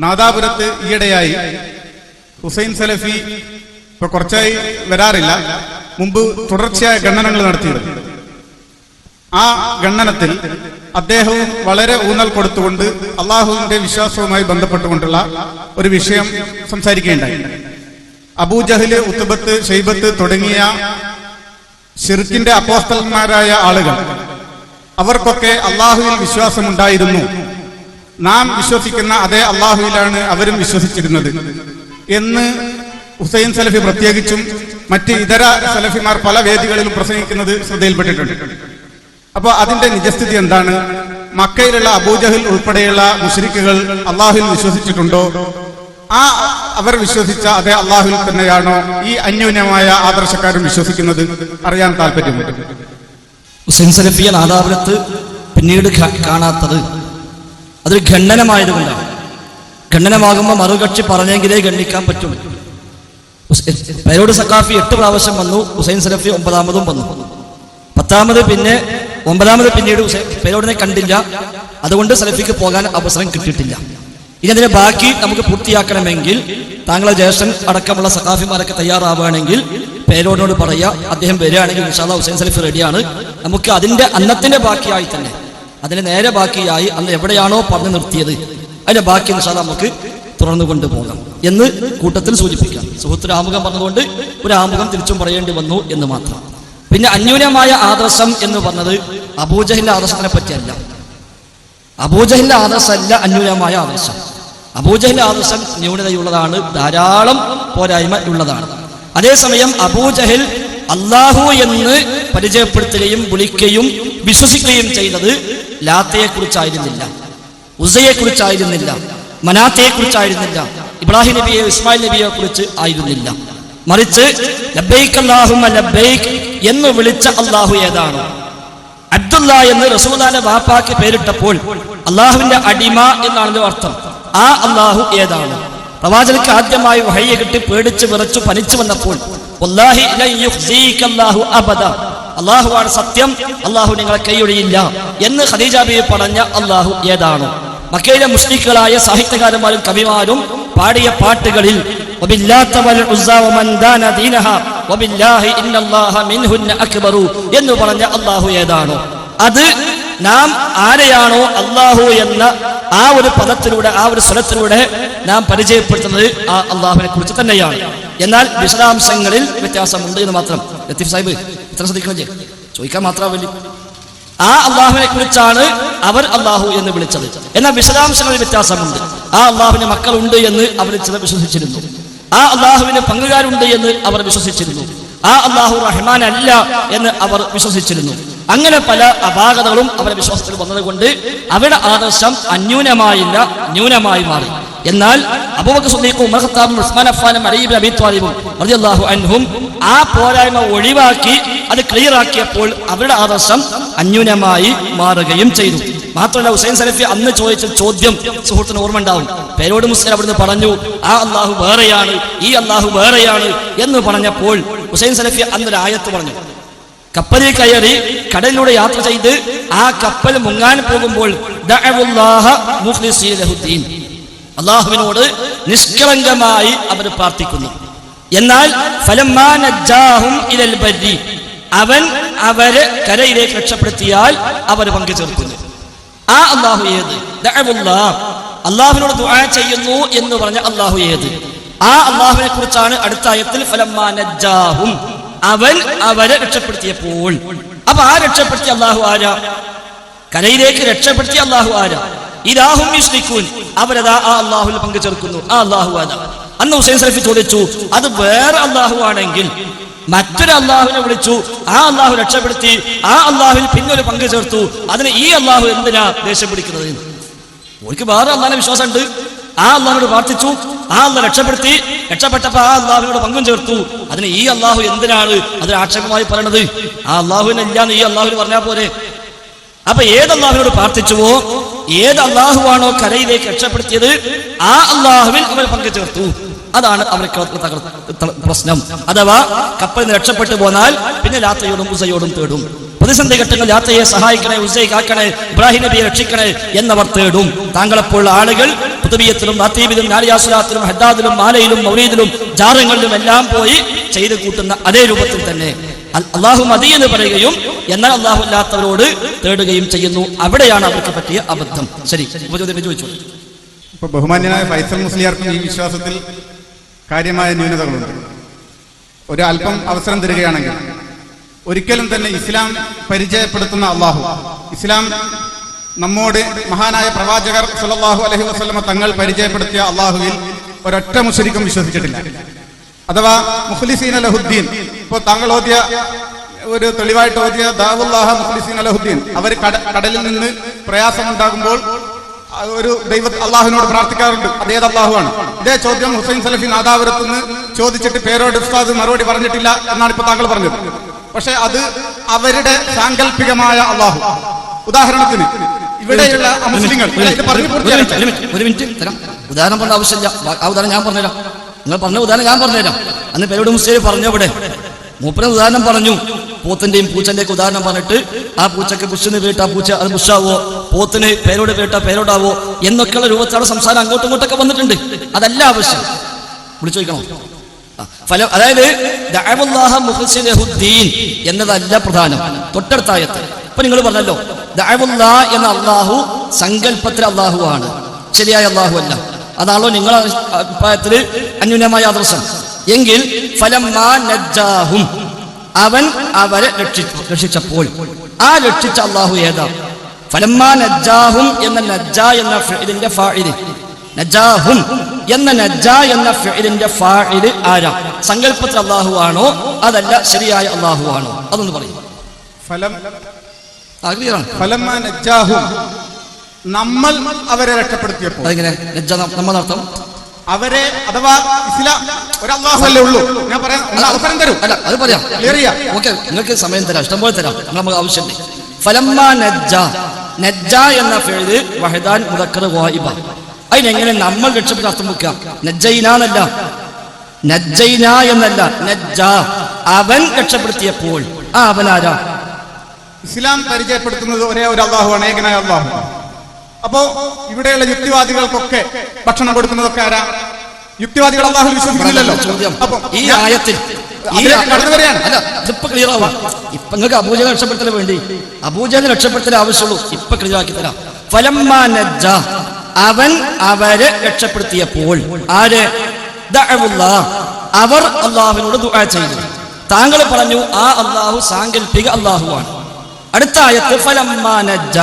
നാദാപുരത്ത് ഈയിടെയായി ഹുസൈൻ സലഫി ഇപ്പൊ കുറച്ചായി വരാറില്ല, മുമ്പ് തുടർച്ചയായ ഗണ്ണനങ്ങൾ നടത്തിയിരുന്നു. ആ ഗണ്ണനത്തിൽ അദ്ദേഹവും വളരെ ഊന്നൽ കൊടുത്തുകൊണ്ട് അള്ളാഹുവിന്റെ വിശ്വാസവുമായി ബന്ധപ്പെട്ടുകൊണ്ടുള്ള ഒരു വിഷയം സംസാരിക്കുകയുണ്ടായി. അബൂജഹല്, ഉത്ബത്ത്, ഷൈബത്ത് തുടങ്ങിയ ശിർക്കിന്റെ അപ്പോസ്തലന്മാരായ ആളുകൾ, അവർക്കൊക്കെ അള്ളാഹുവിൽ വിശ്വാസമുണ്ടായിരുന്നു. നാം വിശ്വസിക്കുന്ന അതേ അള്ളാഹുവിലാണ് അവരും വിശ്വസിച്ചിരുന്നത് എന്ന് ഹുസൈൻ സലഫി പ്രത്യേകിച്ചും മറ്റ് ഇതര സലഫിമാർ പല വേദികളിലും പ്രസംഗിക്കുന്നത് ശ്രദ്ധയിൽപ്പെട്ടിട്ടുണ്ട്. അപ്പോൾ അതിന്റെ നിജസ്ഥിതി എന്താണ്? മക്കയിലുള്ള അബൂജഹൽ ഉൾപ്പെടെയുള്ള മുശ്രിക്കുകൾ അള്ളാഹുവിൽ വിശ്വസിച്ചിട്ടുണ്ടോ? അവർ വിശ്വസിച്ച അതേ അള്ളാഹുവിൽ തന്നെയാണോ ഈ അന്യോന്യമായ ആദർശക്കാരും വിശ്വസിക്കുന്നത്? അറിയാൻ താല്പര്യമുണ്ട്. ഹുസൈൻ സലഫിയെ നാദാപുരത്ത് പിന്നീട് കാണാത്തത് അതൊരു ഖണ്ഡനമായതുകൊണ്ടാണ്. ഖണ്ഡനമാകുമ്പോൾ മറുകക്ഷി പറഞ്ഞെങ്കിലേ ഖണ്ഡിക്കാൻ പറ്റും. പേരോട് സഖാഫി 8 പ്രാവശ്യം വന്നു, ഹുസൈൻ സലഫി 9ാമതും വന്നു. 10ാമത് പിന്നെ 9ാമത് പിന്നീട് പേരോടിനെ കണ്ടില്ല. അതുകൊണ്ട് സലഫിക്ക് പോകാൻ അവസരം കിട്ടിയിട്ടില്ല. ഇനി അതിന്റെ ബാക്കി നമുക്ക് പൂർത്തിയാക്കണമെങ്കിൽ താങ്കളെ ജ്യേഷ്ഠൻ അടക്കമുള്ള സഖാഫിമാരൊക്കെ തയ്യാറാവുകയാണെങ്കിൽ പേരോടിനോട് പറയുക, അദ്ദേഹം വരികയാണെങ്കിൽ ഇൻഷാ അല്ലാഹ് ഹുസൈൻ സലഫി റെഡിയാണ്. നമുക്ക് അതിന്റെ അന്നത്തിന്റെ ബാക്കിയായി തന്നെ, അതിന് നേരെ ബാക്കിയായി അന്ന് എവിടെയാണോ പറഞ്ഞു നിർത്തിയത് അതിന്റെ ബാക്കി ഇൻഷാ അല്ലാഹ് നമുക്ക് തുടർന്നു കൊണ്ടുപോകാം എന്ന് കൂട്ടത്തിൽ സൂചിപ്പിക്കാം. സുഹൃത്തിന് ആമുഖം പറഞ്ഞതുകൊണ്ട് ഒരു ആമുഖം തിരിച്ചും പറയേണ്ടി വന്നു എന്ന് മാത്രം. പിന്നെ അന്യൂനമായ ആദർശം എന്ന് പറഞ്ഞത് അബൂജഹലിന്റെ ആദർശത്തിനെ പറ്റിയല്ല. അബൂജഹലിന്റെ ആദർശമല്ല അന്യൂനമായ ആദർശം. അബൂജഹലിന്റെ ആദർശം ന്യൂനതയുള്ളതാണ്, ധാരാളം പോരായ്മ ഉള്ളതാണ്. അതേസമയം അബൂജഹൽ അള്ളാഹു എന്ന് പരിചയപ്പെടുത്തുകയും വിളിക്കുകയും വിശ്വസിക്കുകയും ചെയ്തത് ലാത്തയെ കുറിച്ചായിരുന്നില്ല, ഉസയെ കുറിച്ചായിരുന്നില്ല, മനാത്തയെ കുറിച്ചായിരുന്നില്ല, ഇബ്രാഹിം നബിയെ ഇസ്മായിൽ നബിയെ കുറിച്ച് ആയിരുന്നില്ല. മറിച്ച് ലബ്ബൈക് അല്ലാഹുമ്മ ലബ്ബൈക് എന്ന് വിളിച്ച അള്ളാഹു ഏതാണ്? അബ്ദുല്ല എന്ന് റസൂലുള്ളാഹിന്റെ വാപ്പാക്ക് പേരിട്ടപ്പോൾ അള്ളാഹുവിന്റെ അടിമ എന്നാണല്ലോ അർത്ഥം. ആ അള്ളാഹു ഏതാണ്? പ്രവാചകർക്ക് ആദ്യമായി വഹയ്യ് കിട്ടി പേടിച്ച് വിറച്ചു പനിച്ചു വന്നപ്പോൾ വല്ലാഹി ലൻ യുഖ്സീക അല്ലാഹു അബദ, അള്ളാഹുവാണ് സത്യം, അള്ളാഹു നിങ്ങളെ കൈയൊഴിയില്ല എന്ന് ഖദീജ ബീവി പറഞ്ഞ അള്ളാഹു ഏതാണ്? മക്കയിലെ മുശ്രിക്കുകളായ സാഹിത്യകാരന്മാരും കവിമാരും പാടിയ പാട്ടുകളിൽ എന്ന് പറഞ്ഞ അള്ളാഹു ഏതാണോ അത് നാം ആരെയാണോ അള്ളാഹു എന്ന ആ ഒരു പദത്തിലൂടെ, ആ ഒരു സ്വരത്തിലൂടെ നാം പരിചയപ്പെടുത്തുന്നത് ആ അള്ളാഹുവിനെ കുറിച്ച് തന്നെയാണ്. എന്നാൽ വിശദാംശങ്ങളിൽ വ്യത്യാസമുണ്ട് എന്ന് മാത്രം. ലത്തീഫ് സാഹിബ് ഇത്ര ശ്രദ്ധിക്കണേ, ചോദിക്കാൻ മാത്രമല്ല. ആ അള്ളാഹുവിനെ കുറിച്ചാണ് അവർ അള്ളാഹു എന്ന് വിളിച്ചത്. എന്നാൽ വിശദാംശങ്ങളിൽ വ്യത്യാസമുണ്ട്. ആ അള്ളാഹുവിന് മക്കളുണ്ട് എന്ന് അവർ ചിലർ വിശ്വസിച്ചിരുന്നു. ആ അള്ളാഹുവിന് പങ്കുകാരുണ്ട് എന്ന് അവർ വിശ്വസിച്ചിരുന്നു. ആ അള്ളാഹു റഹ്മാൻ അല്ല എന്ന് അവർ വിശ്വസിച്ചിരുന്നു. അങ്ങനെ പല അപാകതകളും അവരുടെ വിശ്വാസത്തിൽ വന്നതുകൊണ്ട് അവരുടെ ആദർശം അന്യൂനമായില്ല, ന്യൂനമായി മാറി. എന്നാൽ അബൂബക്കർ സിദ്ദീഖും ഉമർ ഖത്താബും ഉസ്മാൻ അഫ്ഫാനും അലി ഇബ്നു അബീ ത്വാലിബും റളിയല്ലാഹു അൻഹും ആ പോരായ്മ ഒഴിവാക്കി അത് ക്ലിയറാക്കിയപ്പോൾ അവരുടെ ആദർശം അന്യൂനമായി മാറുകയും ചെയ്തു. മാത്രമല്ല, ഹുസൈൻ സലഫി അന്ന് ചോദിച്ച ചോദ്യം സുഹൃത്തിന് ഓർമ്മ ഉണ്ടാവും. പേരോട് മുസ്ലിം അവിടുന്ന് പറഞ്ഞു ആ അള്ളാഹു വേറെയാണ്, ഈ അള്ളാഹു വേറെയാണ് എന്ന് പറഞ്ഞപ്പോൾ ഹുസൈൻ സലഫി അന്നൊരു ആയത്ത് പറഞ്ഞു. കപ്പലിൽ കയറി കടലിലൂടെ യാത്ര ചെയ്ത് ആ കപ്പൽ മുങ്ങാൻ പോകുമ്പോൾ അള്ളാഹുവിനോട് നിഷ്കളങ്കമായി അവർ പ്രാർത്ഥിക്കുന്നു. എന്നാൽ അവൻ അവരെ കരയിലേക്ക് രക്ഷപ്പെടുത്തിയാൽ അവർ പങ്കുചേർക്കുന്നു. ആ അള്ളാഹു ഏത്? അള്ളാഹുവിനോട് ദുആ ചെയ്യുന്നു എന്ന് പറഞ്ഞ അള്ളാഹു ഏത്? ആ അള്ളാഹുവിനെ കുറിച്ചാണ് അടുത്ത ആയത്തിൽ ഫലമ്മാ നജ്ജാഹും, അവൻ അവരെ രക്ഷപ്പെടുത്തിയപ്പോൾ. അപ്പൊ ആ രക്ഷപ്പെടുത്തിയ അള്ളാഹു ആരാ? കരയിലേക്ക് രക്ഷപ്പെടുത്തിയ അള്ളാഹു ആരാ? ഇലാഹും യുശ്രികൂൻ, അവരതാ ആ അള്ളാഹുവിൽ പങ്കു ചേർക്കുന്നു. ആ അള്ളാഹു ആരാ? അന്ന് ഹുസൈൻ സലഫി ചോദിച്ചു, അത് വേറെ അള്ളാഹു ആണെങ്കിൽ മറ്റൊരു അള്ളാഹുവിനെ വിളിച്ചു, ആ അള്ളാഹു രക്ഷപ്പെടുത്തി, ആ അള്ളാഹുവിൽ പിന്നൊരു പങ്കു ചേർത്തു, അതിന് ഈ അള്ളാഹു എന്തിനാ ദേഷ്യം പിടിക്കുന്നത്? ഓർക്ക് വേറെ അള്ളാഹിന്റെ വിശ്വാസമുണ്ട്. ആ അള്ളാഹിനോട് പ്രാർത്ഥിച്ചു, ആ അള്ളാഹ് രക്ഷപ്പെടുത്തി, രക്ഷപ്പെട്ടപ്പോ ആ അള്ളാഹുവിനോട് പങ്കും ചേർത്തു, അതിന് ഈ അള്ളാഹു എന്തിനാണ് അതൊരു ആക്ഷേപമായി പറയണത്? ആ അള്ളാഹുവിനെ ഇല്ലാന്ന് ഈ അള്ളാഹുവിന് പറഞ്ഞാൽ പോരെ. അപ്പൊ ഏത് അള്ളാഹുവിനോട് പ്രാർത്ഥിച്ചുവോ, ഏത് അള്ളാഹുവാണോ കരയിലേക്ക് രക്ഷപ്പെടുത്തിയത്, ആ അള്ളാഹുവിൽ അവർ പങ്കു ചേർത്തു. അതാണ് അവർക്ക് പ്രശ്നം. അഥവാ കപ്പലിൽ നിന്ന് രക്ഷപ്പെട്ടു പോന്നാൽ പിന്നെ ലാത്തയോടും ഉസയോടും തേടും. പ്രതിസന്ധി ഘട്ടങ്ങൾ യാത്രയെ സഹായിക്കണേ, ഉസ്സയെ കാക്കണേ, ഇബ്രാഹിം നബിയെ രക്ഷിക്കണേ എന്നവർ തേടും. താങ്കളെപ്പോലുള്ള ആളുകൾ കുതുബിയത്തിലും റാത്തീബിലും നാലിയാസുലാത്തിലും ഹദ്ദാദിലും മാലയിലും മൗലീദിലും ജാറങ്ങളിലും എല്ലാം പോയി ചെയ്ത് കൂട്ടുന്ന അതേ രൂപത്തിൽ തന്നെ അള്ളാഹു മതി എന്ന് പറയുകയും എന്നാൽ അള്ളാഹു അല്ലാത്തവരോട് തേടുകയും ചെയ്യുന്നു. അവിടെയാണ് അവർക്ക് പറ്റിയ അബദ്ധം. ശരി, ചോദിച്ചു. ഇപ്പൊ ബഹുമാന്യനായ ഫൈസൽ മുസ്ലിയാർക്കും ഈ വിശ്വാസത്തിൽ കാര്യമായ ന്യൂനതകളുണ്ട്. ഒരു അല്പം അവസരം തരികയാണെങ്കിൽ ഒരിക്കലും തന്നെ ഇസ്ലാം പരിചയപ്പെടുത്തുന്ന അള്ളാഹു, ഇസ്ലാം നമ്മോട് മഹാനായ പ്രവാചകർ സല്ലല്ലാഹു അലൈഹി വസല്ലമ തങ്ങൾ പരിചയപ്പെടുത്തിയ അള്ളാഹുവിൽ ഒരൊറ്റ മുശ്രിക്കും വിശ്വസിച്ചിട്ടില്ല. അഥവാ മുഖ്ലിസീന ലഹുദ്ദീൻ, ഇപ്പോൾ താങ്കൾ ഓതിയ ഒരു തെളിവായിട്ട് ഓതിയ ദാവുല്ലാഹ മുഖ്ലിസീന ലഹുദ്ദീൻ, അവർ കടലിൽ നിന്ന് പ്രയാസമുണ്ടാകുമ്പോൾ ഒരു അള്ളാഹുവിനോട് പ്രാർത്ഥിക്കാറുണ്ട്. അതേത് അള്ളാഹുവാണ്? ഇതേ ചോദ്യം ഹുസൈൻ സലഫി നാദാപുരത്ത് നിന്ന് ചോദിച്ചിട്ട് പേരോട് ഉസ്താദ് മറുപടി പറഞ്ഞിട്ടില്ല എന്നാണ് ഇപ്പൊ താങ്കൾ പറഞ്ഞത്. പക്ഷെ അത് അവരുടെ സാങ്കല്പികമായ അള്ളാഹു. ഉദാഹരണത്തിന് ഇവിടെയുള്ള മുസ്ലിങ്ങൾ ഒരു മിനിറ്റ് തരാം. ഉദാഹരണം പറഞ്ഞ ആവശ്യമില്ല. ആ ഉദാഹരണം ഞാൻ പറഞ്ഞുതരാം. നിങ്ങൾ പറഞ്ഞ ഉദാഹരണം ഞാൻ പറഞ്ഞുതരാം. അന്ന് പേരോട് മുസ്ലിം പറഞ്ഞവിടെ മൂപ്പര് ഉദാഹരണം പറഞ്ഞു. പോത്തിന്റെയും പൂച്ചന്റെയൊക്കെ ഉദാഹരണം പറഞ്ഞിട്ട് ആ പൂച്ചക്ക് ബുഷിന് വീട്ട പൂച്ച അത് ബുഷാവോ, പോത്തിന് പേരോട് വീട്ട പേരോടാവോ എന്നൊക്കെയുള്ള രൂപത്തിലുള്ള സംസാരം അങ്ങോട്ടും ഇങ്ങോട്ടൊക്കെ വന്നിട്ടുണ്ട്. അതല്ല ആവശ്യം. വിളിച്ചു ചോദിക്കണം. ഫലം, അതായത് ദഅവല്ലാഹ മുഖ്ലിസീന ലഹുദ്ദീൻ എന്നതല്ല പ്രധാനം. തൊട്ടടുത്ത ആയത്ത് ഇപ്പൊ നിങ്ങൾ പറഞ്ഞല്ലോ, ദഅവല്ലാ എന്ന അള്ളാഹു സങ്കല്പത്തിൽ അള്ളാഹു ആണ്, ശരിയായ അള്ളാഹു അല്ല. അതാണല്ലോ നിങ്ങളുടെ അഭിപ്രായത്തിൽ അന്യൂനമായ ആദർശം. എങ്കിൽ ഫലമ്മാ നജ്ജാഹും, അവൻ അവരെ രക്ഷിച്ചപ്പോൾ, ആ രക്ഷിച്ച അള്ളാഹു ഏതാ? ഫലമ്മാ നജ്ജാഹും എന്ന നജ്ജ എന്ന ഫിഇലിന്റെ ഫാഇൽ, നജ്ജാഹും എന്ന നജ്ജ എന്ന ഫിഇലിന്റെ ഫാഇൽ ആരാ? സങ്കല്പത്തിൽ അള്ളാഹു ആണോ അതല്ല ശരിയായ അള്ളാഹു ആണോ? അതൊന്ന് പറയും. ഫലമ്മാ നജ്ജാഹും, നമ്മൾ അവരെ രക്ഷപ്പെടുത്തിയപ്പോൾ. അതെങ്ങനെ നജ്ജ? നമ്മളർത്ഥം അവരെ, അഥവാ ഇസ്ലാം ഒരു അല്ലാഹുവല്ലേ ഉള്ളൂ. ഞാൻ പറയാം, അവസരം തരൂ. അല്ല, അത് പറയാം. ഓക്കെ, നിങ്ങൾക്ക് സമയം തരാം, ഇഷ്ടംപോലെ തരാം. നമുക്ക് ആവശ്യമില്ല. ഫലമ്മാ നജ്ജ, നജ്ജ എന്ന ഫിഇല് വഹദാൻ മുദക്കർ ഗായിബ. അതിനെങ്ങനെ നമ്മൾ രക്ഷപ്പെട്ട അർത്ഥം വെക്കാം? നജ്ജൈനാന്നല്ല, നജ്ജൈന എന്നല്ല, നജ്ജ, അവൻ രക്ഷപ്പെടുത്തിയപ്പോൾ. ആ അവനാരാ? ഇസ്ലാം പരിചയപ്പെടുത്തുന്നത് ഒരേ ഒരു അള്ളാഹുവാണ്, ഏകനായ അള്ളാഹു. അപ്പോ ഇവിടെയുള്ള യുക്തിവാദികൾക്കൊക്കെ ഭക്ഷണം കൊടുക്കുന്നതൊക്കെ ആരാ? യുക്തിവാദികൾ അള്ളാഹുൽ വിശ്വസിക്കുന്നില്ലല്ലോ. അപ്പൊ ഈ ആയത്തിൽ കടന്നു വരികയാണ്. അല്ല, ഇതിപ്പോ ക്ലിയർ ആവാം. ഇപ്പൊ നിങ്ങൾക്ക് അബൂജഹൽ രക്ഷപ്പെടുത്തൽ വേണ്ടി, അബൂജഹൽ രക്ഷപ്പെടുത്തൽ ആവശ്യമുള്ളൂ. ഇപ്പൊ ക്ലിയർ ആക്കി തരാം. ഫലമ്മാ നജ്ജ, അവൻ അവരെ രക്ഷപ്പെടുത്തിയപ്പോൾ. ആര്? ദഅവുല്ലാഹ്, അവർ അള്ളാഹുവിനോട് ദുആ ചെയ്തു. താങ്കൾ പറഞ്ഞു ആ അള്ളാഹു സാങ്കല്പിക അള്ളാഹുവാണ്. അടുത്ത ആയത്ത് ഫലമ്മാ നജ്ജ,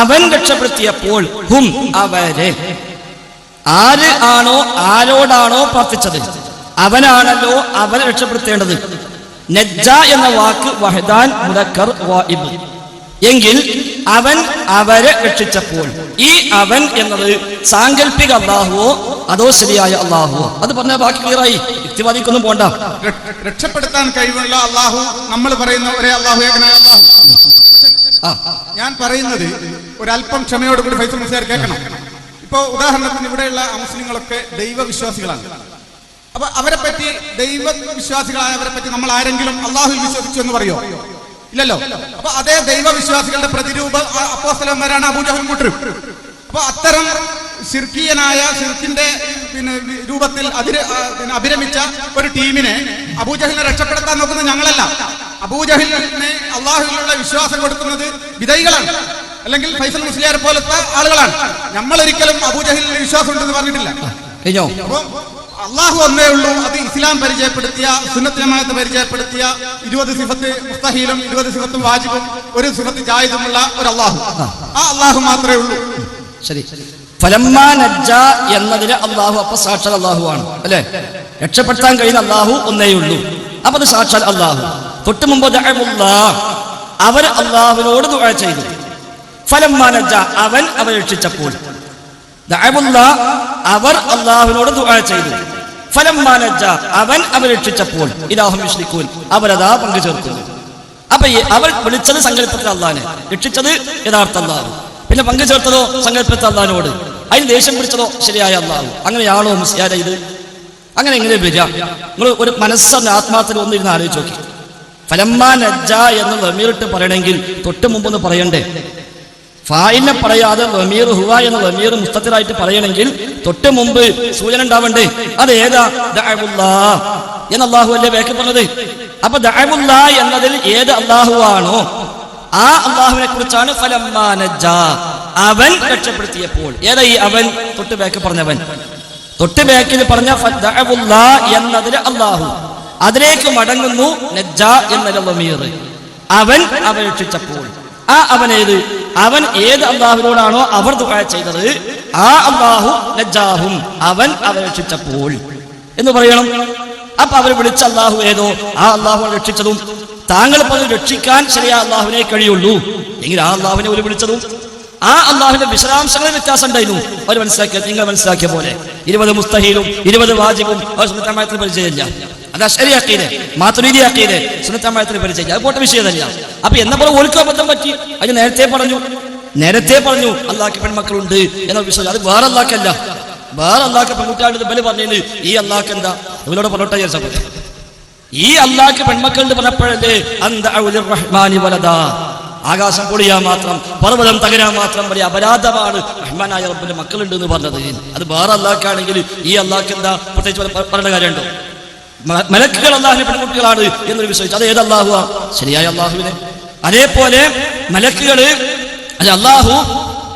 അവൻ രക്ഷപ്പെടുത്തിയപ്പോൾ. ഹും, അവരെ. ആര് ആണോ ആരോടാണോ പ്രാർത്ഥിച്ചത് അവനാണല്ലോ അവരെ രക്ഷപ്പെടുത്തേണ്ടത്. നജ്ജ എന്ന വാക്ക് വഹദാൻ മുദക്കർ ഗായിബ്. എങ്കിൽ അവൻ അവരെ രക്ഷിച്ചപ്പോൾ, ഈ അവൻ എന്നത് സാങ്കല്പിക അള്ളാഹുവോ അതോ ശരിയായ അള്ളാഹുവോ? അത് പറഞ്ഞ ബാക്കി ക്ലിയറായി. യുക്തിവാദിക്കൊന്നും പോണ്ട. രക്ഷപ്പെടുത്താൻ കഴിവുള്ള അള്ളാഹു നമ്മൾ പറയുന്ന ഒരേ അള്ളാഹു, ഏകനായ അള്ളാഹു. ഞാൻ പറയുന്നത് ഒരല്പം ക്ഷമയോടുകൂടി ഫൈസൽ മുസ്ലിയാർ കേൾക്കണം. ഇപ്പൊ ഉദാഹരണത്തിന് ഇവിടെയുള്ള മുസ്ലിങ്ങളൊക്കെ ദൈവവിശ്വാസികളാണ്. അപ്പൊ അവരെ പറ്റി, ദൈവവിശ്വാസികളായവരെ പറ്റി നമ്മൾ ആരെങ്കിലും അള്ളാഹുവിൽ വിശ്വസിച്ചു എന്ന് പറയോ? ഇല്ലല്ലോ. അപ്പൊ അതേ ദൈവവിശ്വാസികളുടെ പ്രതിരൂപ അപ്പോസ്തലന്മാരാണ് അബൂജഹലും കൂട്ടരും. അപ്പൊ അത്തരം ശിർക്കീയനായ ശിർക്കിന്റെ രൂപത്തിൽ അഭിരമിച്ച ഒരു ടീമിനെ അബൂജഹലിനെ രക്ഷപ്പെടുത്താൻ നോക്കുന്നത് ഞങ്ങളല്ല. അബൂജഹലിനെ അള്ളാഹുവിലുള്ള വിശ്വാസം കൊടുക്കുന്നത് വിധൈകളാണ്, അല്ലെങ്കിൽ ഫൈസൽ മുസ്ലിയാർ പോലത്തെ ആളുകളാണ്. നമ്മൾ ഒരിക്കലും അബൂജഹലിന് വിശ്വാസം ഉണ്ടെന്ന് പറഞ്ഞിട്ടില്ല. അപ്പൊ അള്ളാഹു ഒന്നേ ഉള്ളൂ. അത് ഇസ്ലാം പരിചയപ്പെടുത്തിയ, സുന്നത്ത് ജമാഅത്ത് പരിചയപ്പെടുത്തിയ 20 സിഫത്ത് മുസ്തഹീലും 20 സിഫത്തും വാജിബും 1 സിഫത്ത് ജായിദുമുള്ള ഒരു അള്ളാഹു, ആ അള്ളാഹു മാത്രമേ ഉള്ളൂ. ശരി. ഫലമ്മാ നജ്ജ എന്നതിന് അള്ളാഹു അപ്പൊ സാക്ഷാൽ അള്ളാഹു ആണ്, അല്ലെ? രക്ഷപ്പെടുത്താൻ കഴിയുന്ന അള്ളാഹു ഒന്നേ ഉള്ളൂ. അപ്പൊ അത് സാക്ഷാൽ അള്ളാഹു. തൊട്ട് മുമ്പ് അവർ അള്ളാഹുവിനോട് ദുആ ചെയ്തു. ഫലമ്മാ നജ്ജ, അവൻ അവരെ രക്ഷിച്ചപ്പോൾ. അവർ അള്ളാഹുവിനോട് ദുആ ചെയ്തു. ഫലമ്മാ നജ്ജ, അവൻ അവരെ രക്ഷിച്ചപ്പോൾ. ഇലാഹും യുശ്രികൂൻ, അവരതാ പങ്കു ചേർക്കുന്നു. അപ്പൊ അവർ വിളിച്ചത് സങ്കല്പത്തിൽ അള്ളാഹിനെ, രക്ഷിച്ചത് യഥാർത്ഥ അള്ളാഹു. പിന്നെ പങ്കു ചേർത്തതോ സങ്കല്പത്തിൽ അള്ളാഹിനോട്. അതിന് ദേഷ്യം പിടിച്ചതോ ശരിയായ അള്ളാഹു. അങ്ങനെയാണോ മുസ്ലിയാരെ ഇത്? അങ്ങനെ എങ്ങനെ വരിക? നിങ്ങൾ ഒരു മനസ്സറിന് ആത്മാർത്ഥത്തിൽ ഒന്നിരുന്ന് ആലോചിച്ച് നോക്കി. ഫലമ്മാ നജ്ജ എന്ന് വെമീറിട്ട് പറയണമെങ്കിൽ തൊട്ട് മുമ്പൊന്ന് പറയണ്ടേ? ഫായിലിനെ പറയാതെ ലമീർ ഹുവ എന്ന ലമീർ മുസ്തത്തിറായിട്ട് പറയണമെങ്കിൽ തൊട്ട് മുമ്പ് സൂചന ഉണ്ടാവണ്ടേ? അത് ഏതാ? ദഅവുല്ലാഹ് എന്ന് അല്ലാഹു അല്ലേ വേക്ക് പറഞ്ഞത്. അപ്പൊ ദഅവുല്ലാഹ് എന്നതിൽ ഏത് അല്ലാഹു ആണോ ആ അല്ലാഹുവിനെ കുറിച്ചാണ് ഫലമ്മാ നജ്ജാ, അവൻ രക്ഷപ്പെടുത്തിയപ്പോൾ. ഏതാ ഈ അവൻ? തൊട്ട് ബാക്ക് പറഞ്ഞവൻ. തൊട്ട് ബാക്കിൽ പറഞ്ഞ ദഅവുല്ലാഹ് എന്നതിൽ അല്ലാഹു, അതിലേക്ക് മടങ്ങുന്നു നജ്ജാ എന്നതിൽ ലമീർ. അവൻ രക്ഷിച്ചപ്പോൾ. ആ അവൻ ഏത്? അവൻ ഏത് അല്ലാഹുവിനോടാണോ അവർ ദുആ ചെയ്തത് ആ അല്ലാഹു നജ്ജാഹും, അവൻ രക്ഷിച്ചപ്പോൾ എന്ന് പറയണം. അപ്പൊ അവർ വിളിച്ച അല്ലാഹു ഏതോ ആ അല്ലാഹു രക്ഷിച്ചതും. താങ്കൾ പറഞ്ഞു രക്ഷിക്കാൻ ശരിയാ അല്ലാഹുവിനെ കഴിയുള്ളൂ എങ്കിൽ ആ അല്ലാഹുവിനെ ഒരു വിളിച്ചതും ആ അല്ലാഹുവിന്റെ വിശദാംശങ്ങളിൽ വ്യത്യാസം ഉണ്ടായിരുന്നു. അവർ മനസ്സിലാക്കിയത് നിങ്ങൾ മനസ്സിലാക്കിയ പോലെ 20 മുസ്തഹീലും 20 വാജിബും അവർ സുന്നത്താമയത്തിന് പരിചയമില്ല. അത് അശ്അരി അഖീദ, മാതുരീദി അഖീദ, സുന്നത്താമയത്തിന് പരിചയമില്ല. അത് പോട്ട വിഷയമല്ല. അപ്പൊ എന്ന പോലെ ഓൽക്ക് അബദ്ധം പറ്റി. അത് നേരത്തെ പറഞ്ഞു അല്ലാഹ്ക്ക് പെൺമക്കളുണ്ട് എന്ന വിശ്വാസം. അത് വേറെ അല്ലാഹ്ക്കല്ല, വേറെ അല്ലാഹ്ക്ക് പെൺകുട്ടികളുടെ ബലി പറഞ്ഞത് ഈ അല്ലാഹ്ക്ക് എന്താ അവരോട് പറഞ്ഞോട്ടെ വിചാരിച്ച പോലെ. ഈ അല്ലാഹ്ക്ക് പെൺമക്കളുടെ പറഞ്ഞപ്പോഴല്ലേ റഹ്മാനി വലദാ, ആകാശം പൊളിയാൻ മാത്രം, പർവ്വതം തകരാൻ മാത്രം വലിയ അപരാധമാണ് റഹ്മാനായ റബ്ബിന്റെ മക്കളുണ്ട് എന്ന് പറഞ്ഞത്. അത് വേറെ അല്ലാഹ്ക്കാണെങ്കിൽ ഈ അല്ലാഹ്ക്ക് എന്താ പ്രത്യേകിച്ച് പറയേണ്ട കാര്യമുണ്ടോ? മലക്കുകൾ അല്ലാഹുവിന്റെ പെൺകുട്ടികളാണ് എന്നൊരു വിശ്വസിച്ചു. അത് ഏത് അല്ലാഹുവാ? ശരിയായ അല്ലാഹുവിനെ. അതേപോലെ മലക്കുകള് അല്ല, അല്ലാഹു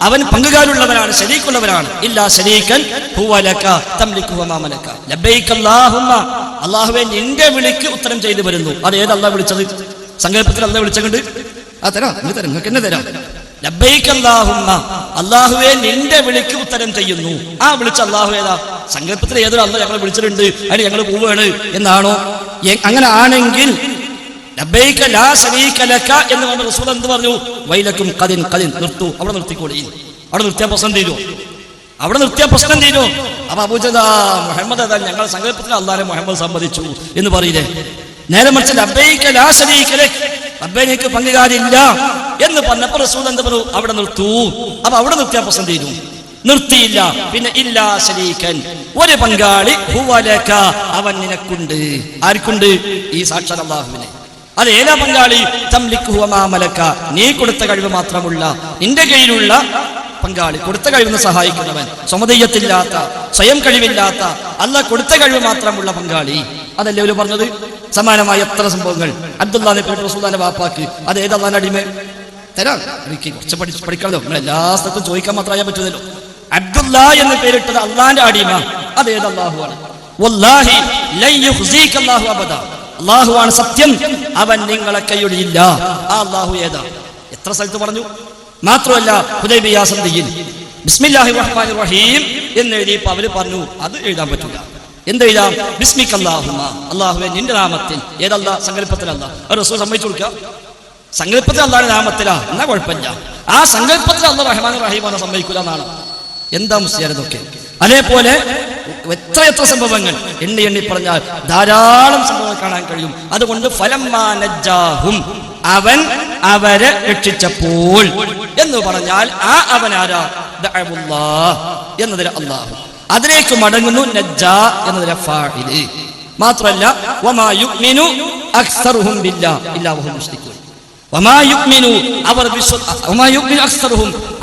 അവൻ പങ്കുകാരുള്ളവനാണ്, ശരീക്കുള്ളവനാണ്. ഇല്ലാ ശരീകൻ ഹുവ ലക തംലികു വമാ മലക ലബൈക അല്ലാഹുമ്മ, അല്ലാഹുവേ നിന്റെ വിളിക്ക് ഉത്തരം ചെയ്തു വരുന്നു. അത് ഏത് അല്ലാഹു വിളിച്ചത്? സങ്കല്പത്തിൽ അല്ലാഹു വിളിച്ചുകൊണ്ട് ആ തരാം, നിങ്ങൾക്ക് എന്നെ തരാം. ലബൈക അല്ലാഹുമ്മ, അല്ലാഹുവേ നിന്റെ വിളിക്ക് ഉത്തരം ചെയ്യുന്നു. ആ വിളിച്ച അല്ലാഹു ഏതാ? സങ്കല്പത്തിൽ ഏതൊരു അല്ലാഹു ഞങ്ങളെ വിളിച്ചിട്ടുണ്ട്, അതിന് ഞങ്ങൾ പോവുകയാണ് എന്നാണോ? അങ്ങനെ ആണെങ്കിൽ ലബൈക ലാ ശരീക ലക എന്ന് പറഞ്ഞ റസൂൽ എന്ത് പറഞ്ഞു? വൈലക്കും ഖദിൻ നിർത്തു, അവിടെ നിർത്തിക്കോളി. അവിടെ നിർത്തിയ പ്രശ്നം തീരും. അപ്പൊ അബൂജഹൽ മുഹമ്മദ് അതാ ഞങ്ങൾ സങ്കല്പത്തിൽ അല്ലാഹുവിനെ മുഹമ്മദ് സമ്മതിച്ചു എന്ന് പറയില്ലേ? നേരെ മറിച്ച് ലബൈക ലാ ശരീക ലക, റബ്ബേ എനിക്ക് പങ്കുകാരില്ല എന്ന് പറഞ്ഞപ്പോൾ റസൂൽ എന്ത് പറഞ്ഞു? അവിടെ നിർത്തൂ. അപ്പൊ അവിടെ നിർത്തിയ പ്രശ്നം തീരും. നിർത്തിയില്ല. പിന്നെ ഇല്ലാ ശരീകൻ, ഒരു പങ്കാളി ഹുവ ലക, അവൻ നിനക്കുണ്ട്. ആർക്കുണ്ട്? ഈ സാക്ഷാൽ അല്ലാഹുവിനെ. അത് ഏതാ പങ്കാളി? തംലികു വമാ മലക, നീ കൊടുത്ത കഴിവ് മാത്രമുള്ള, നിന്റെ കയ്യിലുള്ള പങ്കാളി, കൊടുത്ത കഴിവിനെ സഹായിക്കുന്നവൻ, സ്വമതീയത്തില്ലാത്ത, സ്വയം കഴിവില്ലാത്ത, അല്ല കൊടുത്ത കഴിവ് മാത്രമുള്ള പങ്കാളി. അതല്ലേ ഒരു പറഞ്ഞത്? സമാനമായ എത്ര സംഭവങ്ങൾ. അബ്ദുല്ലാഹിനെ പേരിട്ട് റസൂലുള്ളാഹിന്റെ വാപ്പാക്ക് അത് ഏത് അല്ലാഹുവിന്റെ അടിമ? തരാം, എനിക്ക് കുറച്ച് പഠിക്കണല്ലോ. നമ്മൾ എല്ലാ സ്ഥലത്തും ചോദിക്കാൻ മാത്രമായാൽ പറ്റുന്നല്ലോ. അബ്ദുല്ലാ എന്ന് പേരിട്ടത് അള്ളാന്റെ അടിമ, അത് ഏത് അല്ലാഹുവാണ്? വല്ലാഹി ലൻ യുഖ്സീക അല്ലാഹു അബദാ, അല്ലാഹുവാണ് സത്യം, അവൻ നിങ്ങളെ കൈയൊഴിയില്ല. ആ അല്ലാഹു ഏതാ? എത്ര സ്ഥലത്ത് പറഞ്ഞു. മാത്രമല്ല ഹുദൈബിയ്യ സന്ധിയിൽ ബിസ്മില്ലാഹിർ റഹ്മാനിർ റഹീം എന്ന് എഴുതിയപ്പോൾ അവര് പറഞ്ഞു അത് എഴുതാൻ പറ്റില്ല. എന്തെഴുതാം? ബിസ്മിക അല്ലാഹുമ്മ, അല്ലാഹുവേ നിന്റെ നാമത്തിൽ. ഏതല്ല? സങ്കല്പത്തിലല്ല. റസൂൽ സമ്മതിച്ചു കൊടുക്കുക. സങ്കല്പത്തിൽ അല്ലാഹുവിന്റെ നാമത്തിലാ, എന്നാ കുഴപ്പമില്ല. ആ സങ്കല്പത്തിൽ അല്ലാഹു റഹ്മാനിർ റഹീമാണ് സമ്മതിക്കൂല എന്നാണ്. എന്താ മുസ്ലിയാർ ഇതൊക്കെ? അതേപോലെ എത്ര സംഭവങ്ങൾ എണ്ണി പറഞ്ഞാൽ ധാരാളം സംഭവങ്ങൾ കാണാൻ കഴിയും. അതുകൊണ്ട് ഫലമ്മാ നജ്ജാഹും, അവൻ അവരെ രക്ഷിച്ചപ്പോൾ എന്ന് പറഞ്ഞാൽ ആ അവൻ ആരാ? ദഅവുല്ലാഹ് എന്നതിൽ അല്ലാഹു, അതിലേക്ക് മടങ്ങുന്നു നജ്ജാ എന്നതിലെ ഫാഇല്. മാത്രമല്ല വമാ യുഅ്മിനു അക്സറുഹും ബില്ലാഹി ഇല്ലാ വഹും മുശ്രികൂൻ,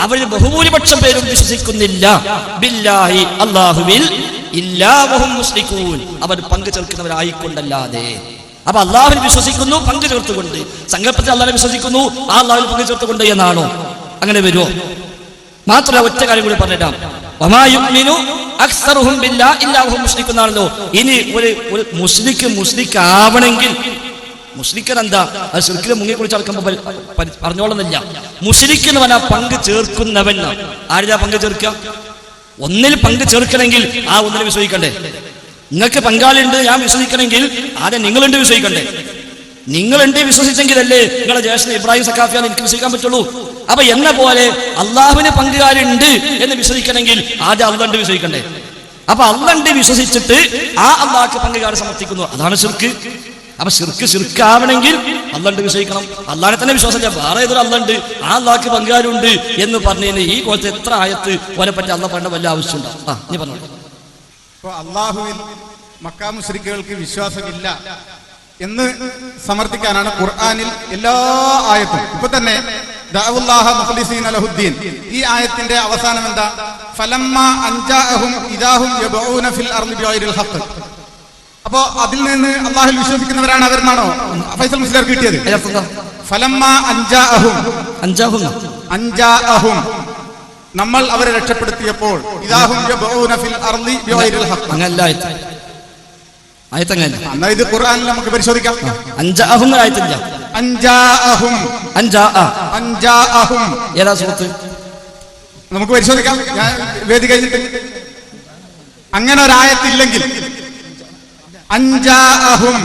അവരിൽ ബഹുഭൂരിപക്ഷം പേരും വിശ്വസിക്കുന്നില്ല ബില്ലാഹി അല്ലാഹുവിൽ ഇല്ലാ വഹും മുശ്രികൂൻ, അവർ പങ്കു ചേർക്കുന്നവരായിക്കൊണ്ടല്ലാതെ. അപ്പൊ അല്ലാഹുവിൽ വിശ്വസിക്കുന്നു പങ്കു ചേർത്തുകൊണ്ട്, സങ്കല്പത്തിൽ അല്ലാഹുവിനെ വിശ്വസിക്കുന്നു ആ അല്ലാഹുവിൽ പങ്കു ചേർത്തുകൊണ്ട് എന്നാണോ? അങ്ങനെ വരുമോ? മാത്രമല്ല ഒറ്റ കാര്യം കൂടി പറഞ്ഞിട്ടാം, വമാ യുഅ്മിനു അക്സറുഹും ബില്ലാഹി ഇല്ലാ വഹും മുശ്രികൂൻ ആണല്ലോ. ഇനി ഒരു മുശ്രിക്ക് ആവണമെങ്കിൽ, മുശ്രിക്കൻ എന്താ? അത് ശിർക്കിൽ മുങ്ങി കുളിച്ച് നടക്കുമ്പോൾ പറഞ്ഞോളുന്നില്ല. മുശ്രിക്ക് എന്ന് പറഞ്ഞാൽ പങ്ക് ചേർക്കുന്നവൻ. ആരാ പങ്ക് ചേർക്കുക? ഒന്നിൽ പങ്ക് ചേർക്കണമെങ്കിൽ ആ ഒന്നിൽ വിശ്വസിക്കണ്ടേ? നിങ്ങൾക്ക് പങ്കാളിയുണ്ട് ഞാൻ വിശ്വസിക്കണമെങ്കിൽ ആദ്യം നിങ്ങളുണ്ട് വിശ്വസിക്കണ്ടേ? നിങ്ങളുണ്ട് വിശ്വസിച്ചെങ്കിലല്ലേ നിങ്ങളെ ജ്യേഷ്ഠൻ ഇബ്രാഹിം സഖാഫിയാണ് എനിക്ക് വിശ്വസിക്കാൻ പറ്റുള്ളൂ. അപ്പൊ എന്ന പോലെ അള്ളാഹുവിന് പങ്കുകാരുണ്ട് എന്ന് വിശ്വസിക്കണമെങ്കിൽ ആദ്യം അള്ളാഹുണ്ട് വിശ്വസിക്കണ്ടേ? അപ്പൊ അള്ളാഹുണ്ട് വിശ്വസിച്ചിട്ട് ആ അള്ളാഹ്ക്ക് പങ്കുകാരെ സമർത്ഥിക്കുന്നു, അതാണ് ശിർക്ക്. അപ്പൊ ശിർക്കാവണമെങ്കിൽ അള്ളാഹുണ്ട് വിശ്വസിക്കണം. അള്ളാഹിനെ തന്നെ വിശ്വാസമില്ല, വേറെ ഏതൊരു അള്ളാഹുണ്ട് ആ അള്ളാഹ്ക്ക് പങ്കുകാരുണ്ട് എന്ന് പറഞ്ഞതിന് ഈ കോലത്തെ എത്ര ആയത്ത് ഓനെ പറ്റി അള്ളാഹ് പറഞ്ഞ വല്ല ആവശ്യമുണ്ടോ? നീ പറഞ്ഞോളൂ. ഇപ്പൊ അള്ളാഹുവിൽ മക്കാ മുശ്രിക്കുകൾക്ക് വിശ്വാസമില്ല എന്ന് സമർത്ഥിക്കാനാണ് ഖുർആനിൽ എല്ലാ ആയത്തും. ഇപ്പൊ തന്നെ ദഅവുല്ലാഹ മുഖ്ലിസീന ലഹുദ്ദീൻ. ഈ ആയത്തിന്റെ അവസാനം എന്താ? ഫലമ്മാ അൻജാഅഹും ഇദാഹും യബഊന ഫിൽ അർളി ബിഗൈരിൽ ഹഖ്. അപ്പോ അതിൽ നിന്ന് അല്ലാഹുവിൽ വിശ്വസിക്കുന്നവരാണ് അവരെന്നാണോ ഫൈസൽ മുസ്ലിയാർ കിട്ടിയത്? ഫലമ്മാ അൻജാഅഹും നമ്മൾ അവരെ രക്ഷപ്പെടുത്തിയപ്പോൾ ഇദാഹും യബഊന ഫിൽ അർളി ബിഗൈരിൽ ഹഖ്. എന്നാ ഇത് ഖുർആനിൽ നമുക്ക് പരിശോധിക്കാം. അൻജാഅഹും ആയത്തില്ല. അൻജാഅഹും ഏതാ സൂറത്ത്? നമുക്ക് പരിശോധിക്കാം. ഞാൻ വേദി കഴിഞ്ഞിട്ട് അങ്ങനെ ഒരായത്തില്ലെങ്കിൽ അൻജാഅഹും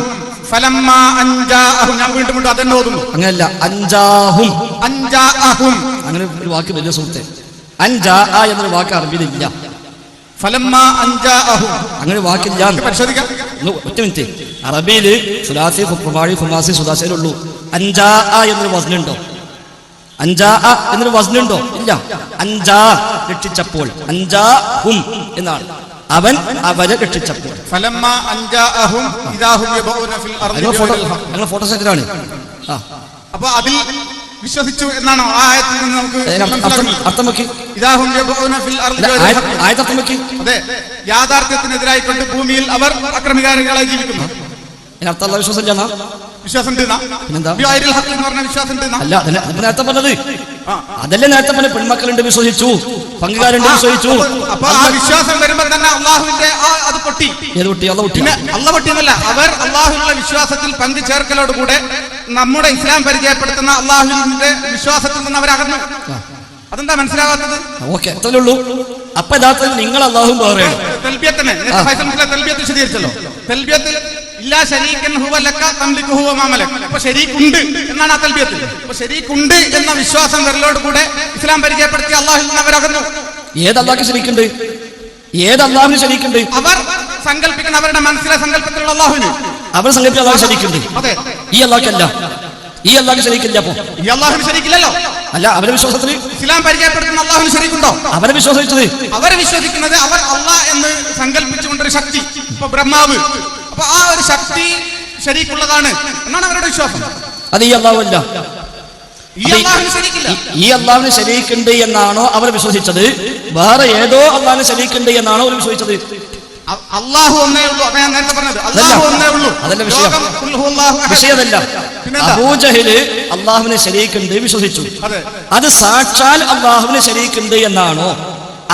ഫലമ്മാ അൻജാഅഹും ഞാൻ വീണ്ടും അതന്നെ ഓതുന്നു. അങ്ങനല്ല, അൻജാഅഹും അങ്ങനെ ഒരു വാക്ക് വലിയ സുഹൃത്തെ. അൻജാഅ എന്നൊരു വാക്ക് അറബിയിലില്ല. ഫലമ്മാ അൻജാഅഹും അങ്ങനെ വാക്കില്ല. പരിശോധിക്കാം. ഒറ്റ മിനിറ്റ്. അറബിയില് സുലാസി, റുബാഴി, ഖുമാസി, സുദാസിയിലേ ഉള്ളൂ. അൻജാഅ എന്നൊരു വസ്നുണ്ടോ? അൻജാഅ എന്നൊരു വസ്നുണ്ടോ? ഇല്ല. അൻജാ രക്ഷിച്ചപ്പോൾ, അൻജാഹും എന്നാണ്. അവൻ അവരെ രക്ഷിച്ചപ്പോൾ. ഫലമ്മാ അൻജാഅഹും ഇദാഹും യബഊന ഫിൽ അർളി ബിഗൈരിൽ ഹഖ്. ഞങ്ങൾ ഫോട്ടോ സെറ്റിലാണ്. അപ്പൊ അതിൽ വിശ്വസിച്ചു എന്നാണോ ആ ആയത്തിൽ നിന്ന് നമുക്ക് അർത്ഥം വെക്കി? ഇദാഹും യബഊന ഫിൽ അർളി ബിഗൈരിൽ ഹഖ്. ആയത്തർത്ഥം വെക്കി? അതെ, യാഥാർത്ഥ്യത്തിനെതിരായിക്കൊണ്ട് ഭൂമിയിൽ അവർ അക്രമികാരികളായി ജീവിക്കുന്നു. അതിനർത്ഥം വിശ്വാസം ഇല്ല. വിശ്വാസം അല്ല, നേരത്തെ പറഞ്ഞത് അതല്ലേ. നേരത്തെ പറഞ്ഞ പെൺമക്കളുണ്ട്, വിശ്വസിച്ചു. പങ്കുകാരുണ്ട്, വിശ്വസിച്ചു. അപ്പൊ ആ വിശ്വാസം വരുമ്പോൾ തന്നെ അള്ളാഹുവിന്റെ അത് പൊട്ടി. ഏത് പൊട്ടി? അള്ള പൊട്ടി. അള്ള പൊട്ടിയെന്നല്ല, അവർ അള്ളാഹുവിനുള്ള വിശ്വാസത്തിൽ പങ്കു ചേർക്കലോടുകൂടെ നമ്മുടെ ഇസ്ലാം പരിചയപ്പെടുത്തുന്ന അള്ളാഹുവിന്റെ വിശ്വാസത്തിൽ നിന്ന് അവരകന്നു. അതെന്താ മനസ്സിലാവാത്തത്? ഓക്കെ, അത്രേ ഉള്ളൂ. അപ്പൊ യഥാർത്ഥത്തിൽ നിങ്ങൾ അള്ളാഹും വേറെയാണ്. തൽബിയത്തന്നെ തൽബിയത്ത് വിശദീകരിച്ചല്ലോ. തൽബിയത്തിൽ ഇല്ലാ ശരീക്കൻ ഹുവ ലക തംലികു ഹുവ മാ മലക്. അപ്പൊ ശരീക്കുണ്ട് എന്നാണ് ആ തൽബിയത്തിൽ. അപ്പൊ ശരീക്കുണ്ട് എന്ന വിശ്വാസം വരലോട് കൂടെ ഇസ്ലാം പരിചയപ്പെടുത്തി അള്ളാഹുവിൽ നിന്ന് അവരകന്നു. ഏത് അള്ളാഹ് ശരീക്കുണ്ട്? ഏത് അള്ളാഹുവിന് ശരീക്കുണ്ട്? അവർ സങ്കല്പിക്കുന്ന അവരുടെ മനസ്സിലെ സങ്കല്പത്തിലുള്ള അള്ളാഹുവിന് അവർ സങ്കല്പിച്ച അള്ളാഹു ശരീക്കുണ്ട്. അതെ, ഈ അള്ളാഹ്ക്കല്ല. ഈ അള്ളാഹ് ശരീക്കില്ല. അപ്പൊ ഈ അള്ളാഹുവിന് ശരീക്കില്ലല്ലോ. അല്ല, അവരുടെ വിശ്വാസത്തിൽ ഇസ്ലാം പരിചയപ്പെടുത്തുന്ന അള്ളാഹുവിന് ശരീക്കുണ്ടോ? അവരെ വിശ്വസിച്ചത്, അവരെ വിശ്വസിക്കുന്നത് അവർ അള്ളാഹ് എന്ന് സങ്കല്പിച്ചുകൊണ്ടൊരു ശക്തി, ഇപ്പൊ ബ്രഹ്മാവ്, അപ്പൊ ആ ഒരു ശക്തി ശരീക്കുള്ളതാണ് എന്നാണ് അവരുടെ വിശ്വാസം. അത് ഈ അള്ളാഹു അല്ല. ഈ അള്ളാഹുവിന് ശരീക്കില്ല. ഈ അള്ളാഹുവിന് ശരീക്കുണ്ട് എന്നാണോ അവർ വിശ്വസിച്ചത്? വേറെ ഏതോ അള്ളാഹുവിന് ശരീക്കുണ്ട് എന്നാണോ അവർ വിശ്വസിച്ചത്? അള്ളാഹു ഒന്നേ ഉള്ളൂ. അപ്പൊ ഞാൻ നേരത്തെ പറഞ്ഞത് അള്ളാഹു ഒന്നേ ഉള്ളൂ. അതല്ല വിഷയം. വിഷയമല്ല. അബൂജഹല് അള്ളാഹുവിന് ശരീക്കുണ്ട് വിശ്വസിച്ചു. അത് സാക്ഷാൽ അള്ളാഹുവിന് ശരീക്കുണ്ട് എന്നാണോ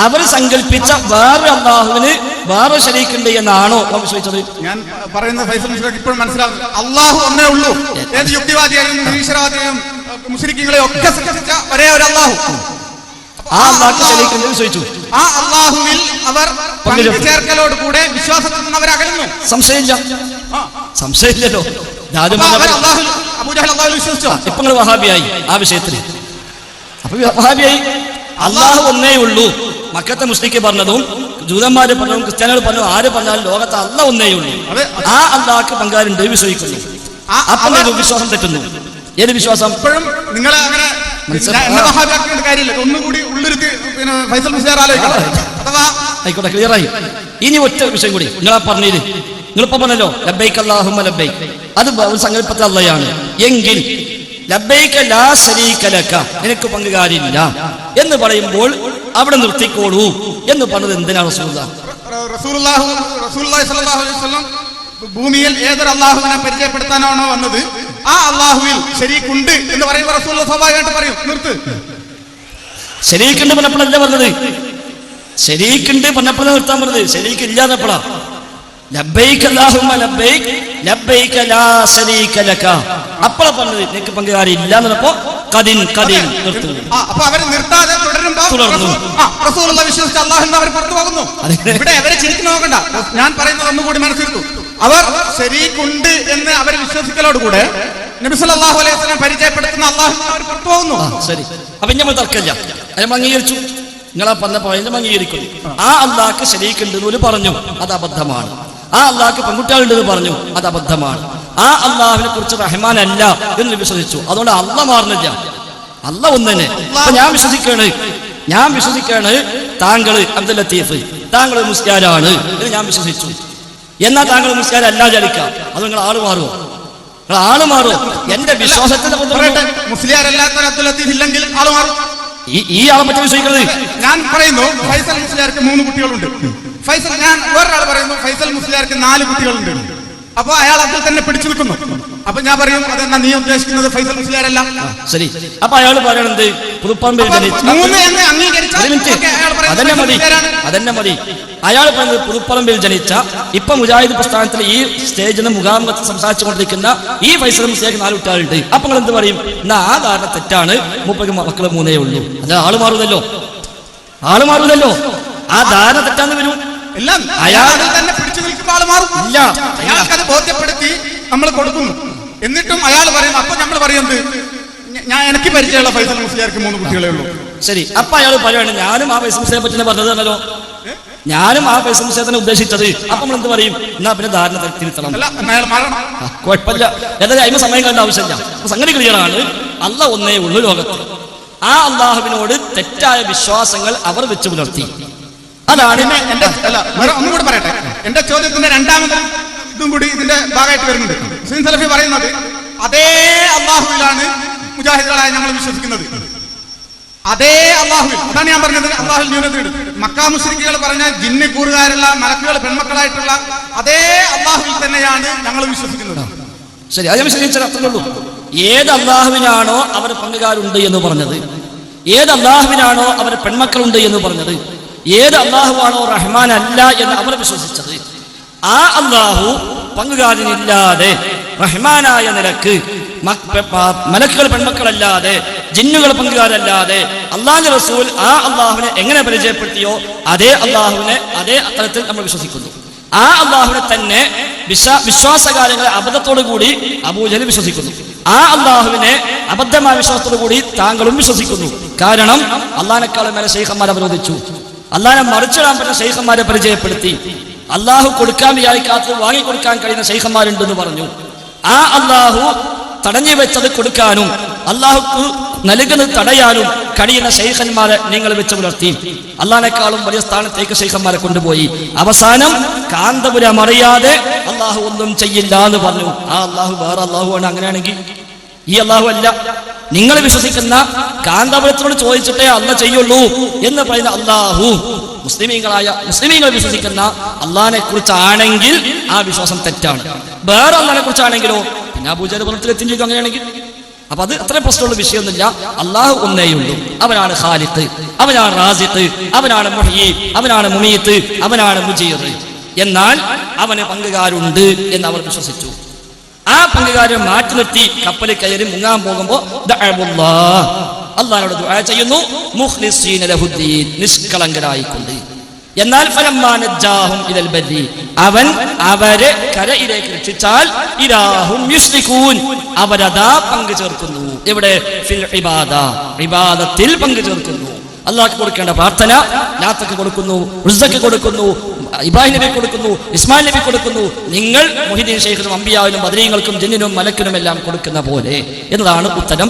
അവർ സങ്കല്പിച്ച വേറെ അള്ളാഹുവിന് വേറെ ശരീക്കുണ്ട് എന്നാണോ അവർ വിശ്വസിച്ചത്? ഞാൻ പറയുന്നത് ഫൈസൽ മുസ്ലിയാർക്ക് ഇപ്പോഴും മനസ്സിലാവുന്നു. അള്ളാഹു ഒന്നേ ഉള്ളൂ. ഏത് യുക്തിവാദിയെയും നിരീശ്വരവാദിയെയും മുശ്രിക്കുകളെയും ഒക്കെ സൃഷ്ടിച്ച ഒരേ ഒരു അള്ളാഹു. ആ അള്ളാഹുക്ക് ശരീക്കുണ്ട് വിശ്വസിച്ചു. ആ അള്ളാഹുവിൽ അവർ ചേർക്കലോട് കൂടെ വിശ്വാസത്തിൽ നിന്ന് അവർ അകലുന്നു. സംശയമില്ലല്ലോ. ഇപ്പൊ നിങ്ങൾ വഹാബിയായി ആ വിഷയത്തിൽ. അപ്പൊ വഹാബിയായി. അള്ളാഹു ഒന്നേ ഉള്ളൂ. മക്കത്തെ മുസ്ലിക്ക് പറഞ്ഞതും ജൂതന്മാര് പറഞ്ഞതും ക്രിസ്ത്യാനികൾ പറഞ്ഞതും ആര് പറഞ്ഞാലും ലോകത്ത് അള്ളാഹ് ഒന്നേ ഉള്ളൂ. ആ അള്ളാഹ്ക്ക് പങ്കാരുണ്ട് വിശ്വസിക്കുന്നു. അപ്പൊ വിശ്വാസം തെറ്റുന്നു. ഏത് വിശ്വാസം? ഇപ്പോഴും നിങ്ങൾ അങ്ങനെ കാര്യമില്ല. ഒന്നുകൂടി ഉള്ളിരുത്തി ഫൈസൽ മുസ്ലിയാർ ആലോചിക്കണം. അഥവാ ആയിക്കോട്ടെ, ക്ലിയറായി. ഇനി ഒറ്റ വിഷയം കൂടി നിങ്ങളാ പറഞ്ഞില്ലേ. നിങ്ങളിപ്പോ പറഞ്ഞല്ലോ ലബ്ബൈക അല്ലാഹുമ്മ ലബ്ബൈക, അത് ഒരു സങ്കല്പത്തിൽ അള്ളയാണ് എങ്കിൽ ലബ്ബൈക ലാ ശരീക ലക, നിനക്ക് പങ്കുകാരില്ല എന്ന് പറയുമ്പോൾ അവിടെ നിർത്തിക്കോളൂ എന്ന് പറഞ്ഞത് എന്തിനാണ്? റസൂലുള്ളാഹി സ്വല്ലല്ലാഹു അലൈഹി വസല്ലം ഭൂമിയിൽ ഏതൊരു അള്ളാഹുവിനെ പരിചയപ്പെടുത്താനാണോ വന്നത് ആ അള്ളാഹുവിൽ ശരീക്കുണ്ട് എന്ന് പറയുമ്പോൾ റസൂലുള്ളാഹി സ്വാഭാവികമായിട്ട് പറയും നിർത്ത്. ശരീക്കുണ്ട് പറഞ്ഞപ്പോഴല്ല പറഞ്ഞത്. ശരീക്കുണ്ട് പറഞ്ഞപ്പോഴാണ് നിർത്താൻ പറഞ്ഞത്. ശരീക്ക് ഇല്ലാതെപ്പോഴാ ലബ്ബൈക അല്ലാഹുമ്മ ലബ്ബൈക ലബ്ബൈക ലാ ശരീക ലക അപ്പോഴാ പറഞ്ഞത് നിനക്ക് പങ്കുകാരി ഇല്ല എന്നപ്പോ കദിൻ നിർത്തും. അപ്പൊ അവര് നിർത്താതെ തുടരുന്നു. റസൂലുള്ളാഹി വിശ്വസിച്ച അല്ലാഹുവിനെ അവർ പുറത്തു പോകുന്നു. ഇവിടെ അവരെ ചിരിക്കുന്നു നോക്കണ്ട. ഞാൻ പറയുന്നത് ഒന്നുകൂടി മനസ്സിലാക്കൂ. അവർ ശരീക്കുണ്ട് എന്ന് അവർ വിശ്വസിക്കലോടുകൂടെ നബി സല്ലല്ലാഹു അലൈഹി വസല്ലം പരിചയപ്പെടുത്തുന്ന അല്ലാഹുവിനെ അവർ പുറത്തു പോകുന്നു. ശരി, അപ്പൊ നമ്മൾ തർക്കമില്ല. അതിനെ അംഗീകരിച്ചു. നിങ്ങളാ പറഞ്ഞ പോയിന്റ് അംഗീകരിക്കുന്നു. ആ അള്ളാഹ്ക്ക് ശരീക്കുണ്ട് എന്ന് പറഞ്ഞു, അത് അബദ്ധമാണ്. ആ അള്ളാഹ്ക്ക് പെൺകുട്ടികളുണ്ടെന്ന് പറഞ്ഞു, അത് അബദ്ധമാണ്. ആ അള്ളാഹുവിനെ കുറിച്ച് റഹ്മാൻ അല്ല എന്ന് വിശ്വസിച്ചു. അതുകൊണ്ട് അള്ളാഹ് മാറുന്നില്ല. അള്ളാഹ് ഒന്നെ. അപ്പൊ ഞാൻ വിശ്വസിക്കാണ് താങ്കൾ അബ്ദുൽ ലത്തീഫ്, താങ്കൾ മുസ്ലിയാരാണ് എന്ന് ഞാൻ വിശ്വസിച്ചു. എന്നാൽ താങ്കൾ മുസ്ലിയാർ അല്ല ചലിക്കാം. അത് നിങ്ങൾ ആള് മാറുമോ? ആള് മാറും. എന്റെ വിശ്വാസത്തിന്റെ മുസ്ലിയാരല്ലാത്ത അബ്ദുൽ ലത്തീഫ് ഇല്ലെങ്കിൽ ആള് മാറും. ഈ ആളെ പറ്റി വിശ്വസിക്കുന്നത് ഞാൻ പറയുന്നു ഫൈസൽ മുസ്ലിയാർക്ക് 3 കുട്ടികളുണ്ട്. ഞാൻ വേറൊരാൾ പറയുന്നു ഫൈസൽ മുസ്ലിയാർക്ക് 4 കുട്ടികളുണ്ട്. അപ്പൊ അയാൾ അതിൽ തന്നെ പിടിച്ചു നിൽക്കുന്നു. അപ്പൊ ഞാൻ പറയും അതെന്നാ നീ ഉദ്ദേശിക്കുന്നത് ഫൈസൽ മുസ്ലിയാരല്ല. ശരി, അപ്പൊ അയാൾ പറയണത് പുതുപ്പറമ്പിൽ അതന്നെ മതി. അയാൾ പറയുന്നത് പുതുപ്പറമ്പിൽ ജനിച്ച ഇപ്പൊ മുജാഹിദ് പ്രസ്ഥാനത്തിൽ ഈ സ്റ്റേജിന് മുഖാമുഖത്ത് സംസാരിച്ചു കൊണ്ടിരിക്കുന്ന ഈ ഫൈസൽ മുസ്ലിയാർക്ക് 4 കുട്ടികളുണ്ട്. അപ്പൊ നിങ്ങൾ എന്ത് പറയും? എന്നാ ആ ധാരണ തെറ്റാണ്, മൂപ്പർക്ക് മക്കള് 3 ഉള്ളൂ. അത് ആള് മാറുന്നല്ലോ. ആ ധാരണ തെറ്റാന്ന് വരും. എല്ലാം അയാൾ തന്നെ പിടിച്ചു നിൽക്കുമ്പോൾ ആള് മാറും. ഇല്ല, അയാൾക്കത് ബോധ്യപ്പെടുത്തി നമ്മൾ കൊടുക്കുന്നു. എന്നിട്ടും അയാൾ പറയും. അപ്പൊ നമ്മൾ പറയുന്നത് എനിക്ക് പരിചയമുള്ള ഫൈസൽ മുസ്ലിയാർക്ക് 3 കുട്ടികളേ ഉള്ളൂ. ശരി, അപ്പൊ അയാൾ പറയാണ് ഞാനും ആ ഫൈസൽ മുസ്ലിയെ പറ്റി പറഞ്ഞതാണല്ലോ, ഞാനും ആ ഫൈസൽ മുസ്ലിയെ തന്നെ ഉദ്ദേശിച്ചത്. അപ്പൊ നമ്മൾ എന്ത് പറയും? എന്നാ പിന്നെ ധാരണ തിരുത്തണം. കുഴപ്പമില്ല, എന്തായാലും അതിന് സമയം കണ്ട ആവശ്യമില്ല. സംഗതി ക്ലിയറാണ്. അല്ലാഹ് ഒന്നേ ഉള്ളൂ ലോകത്ത്. ആ അള്ളാഹുവിനോട് തെറ്റായ വിശ്വാസങ്ങൾ അവർ വെച്ച് പുലർത്തി. അതാണ് ഒന്നുകൂടെ പറയട്ടെ. എന്റെ ചോദ്യത്തിന്റെ രണ്ടാമത് ഇതും കൂടി ഇതിന്റെ ഭാഗമായിട്ട് വരുന്നുണ്ട്. ഹുസൈൻ സലഫി പറയുന്നത് അതേ അള്ളാഹുവിലാണ് മുജാഹിദുകളായ ഞങ്ങൾ വിശ്വസിക്കുന്നത്. അതേ അള്ളാഹുവിൽ. അതാണ് ഞാൻ പറഞ്ഞത്. അള്ളാഹുൽ ന്യൂനതയുണ്ട്. മക്കാ മുശ്രിക്കുകൾ പറഞ്ഞ ജിന്ന് കൂറുകാരുള്ള മലക്കുകൾ പെൺമക്കളായിട്ടുള്ള അതേ അള്ളാഹുവിൽ തന്നെയാണ് ഞങ്ങൾ വിശ്വസിക്കുന്നത്. ശരി, അത് വിശ്വസിച്ചാൽ അത്രേ ഉള്ളൂ. ഏത് അള്ളാഹുവിനാണോ അവർ പങ്കുകാരുണ്ട് എന്ന് പറഞ്ഞത്, ഏത് അള്ളാഹുവിനാണോ അവർ പെൺമക്കളുണ്ട് എന്ന് പറഞ്ഞത്, ഏത് അള്ളാഹുവാണോ റഹ്മാൻ അല്ല എന്ന് അവർ വിശ്വസിച്ചത്, ആ അള്ളാഹു പങ്കുകാരനില്ലാതെ റഹ്മാനായ നിലക്ക് മലക്കുകൾ പെൺമക്കളല്ലാതെ ജിന്നുകൾ പങ്കുകാരല്ലാതെ അള്ളാഹുവിന്റെ റസൂൽ ആ അള്ളാഹുവിനെ എങ്ങനെ പരിചയപ്പെടുത്തിയോ അതേ അള്ളാഹുവിനെ അതേ തലത്തിൽ നമ്മൾ വിശ്വസിക്കുന്നു. ആ അള്ളാഹുവിനെ തന്നെ വിശ്വാസകാര്യങ്ങളെ അബദ്ധത്തോടു കൂടി അബൂജഹൽ വിശ്വസിക്കുന്നു. ആ അള്ളാഹുവിനെ അബദ്ധമായ വിശ്വാസത്തോടു കൂടി താങ്കളും വിശ്വസിക്കുന്നു. കാരണം അള്ളാഹിനെക്കാളും മേലെ ശൈഖന്മാരെ അവരോധിച്ചു, അള്ളാഹിനെ മറിച്ചിടാൻ പറ്റുന്ന ശൈഖന്മാരെ പരിചയപ്പെടുത്തി, അള്ളാഹു കൊടുക്കാൻ വിചാരിക്കാത്തത് വാങ്ങിക്കൊടുക്കാൻ കഴിയുന്ന ശൈഖന്മാരുണ്ടെന്ന് പറഞ്ഞു. ആ അള്ളാഹു തടഞ്ഞു വെച്ചത് കൊടുക്കാനും അള്ളാഹുക്ക് നൽകുന്നത് തടയാനും കഴിയുന്ന ശൈഖന്മാരെ നിങ്ങൾ വെച്ച് പുലർത്തി. അള്ളാഹിനെക്കാളും വലിയ സ്ഥാനത്തേക്ക് ശൈഖന്മാരെ കൊണ്ടുപോയി. അവസാനം കാന്തപുരം അറിയാതെ അള്ളാഹു ഒന്നും ചെയ്യില്ല എന്ന് പറഞ്ഞു. ആ അള്ളാഹു വേറെ അള്ളാഹുവാണ്. അങ്ങനെയാണെങ്കിൽ ഈ അള്ളാഹു അല്ല. നിങ്ങൾ വിശ്വസിക്കുന്ന കാന്തപുരത്തിനോട് ചോദിച്ചിട്ടേ അല്ല ചെയ്യുള്ളൂ എന്ന് പറയുന്ന അള്ളാഹു മുസ്ലിമീങ്ങൾ വിശ്വസിക്കുന്ന അള്ളാഹിനെ കുറിച്ചാണെങ്കിൽ ആ വിശ്വാസം തെറ്റാണ്. വേറെ അള്ളാഹിനെ കുറിച്ചാണെങ്കിലോ പിന്നെ അബൂജഹൽ പുറത്തിലെത്തുകയും ചെയ്തു. അങ്ങനെയാണെങ്കിൽ അപ്പൊ അത് അത്ര പ്രശ്നമുള്ള വിഷയമൊന്നുമില്ല. അള്ളാഹു ഒന്നേയുള്ളൂ. അവനാണ് ഖാലിഖ്, അവനാണ് റാസിഖ്, അവനാണ് മുഹ്യി, അവനാണ് മുമീത്ത്, അവനാണ് മുജീർ. എന്നാൽ അവന് പങ്കുകാരുണ്ട് എന്ന് അവർ വിശ്വസിച്ചു. ആ പങ്കുകാരെ മാറ്റി നിർത്തി കപ്പലിൽ കയറി മുങ്ങാൻ പോകുമ്പോ അള്ളാഹിനോട് ദുആ ചെയ്യുന്നു, മുഖ്ലിസീന ലഹുദ്ദീൻ, നിഷ്കളങ്കരായിക്കൊണ്ട്. എന്നാൽ അവൻ അവരെ കരയിലേക്ക് രക്ഷിച്ചാൽ ഇലാഹും യുശ്രികൂൻ, അവരതാ പങ്കു ചേർക്കുന്നു. എവിടെ? ഫിൽ ഇബാദ, ഇബാദത്തിൽ പങ്കു ചേർക്കുന്നു. അള്ളാഹ്ക്ക് കൊടുക്കേണ്ട പ്രാർത്ഥന ലാത്തക്ക് കൊടുക്കുന്നു, ഉസ്സക്ക് കൊടുക്കുന്നു, ഇബ്രാഹിം നബി കൊടുക്കുന്നു, ഇസ്മായിൽ നബി കൊടുക്കുന്നു. നിങ്ങൾ മുഹീദ്ദീൻ ശൈഖിനും അമ്പിയാവിനും ബദരീങ്ങൾക്കും ജിന്നിനും മലക്കിനും എല്ലാം കൊടുക്കുന്ന പോലെ എന്നതാണ് ഉത്തരം.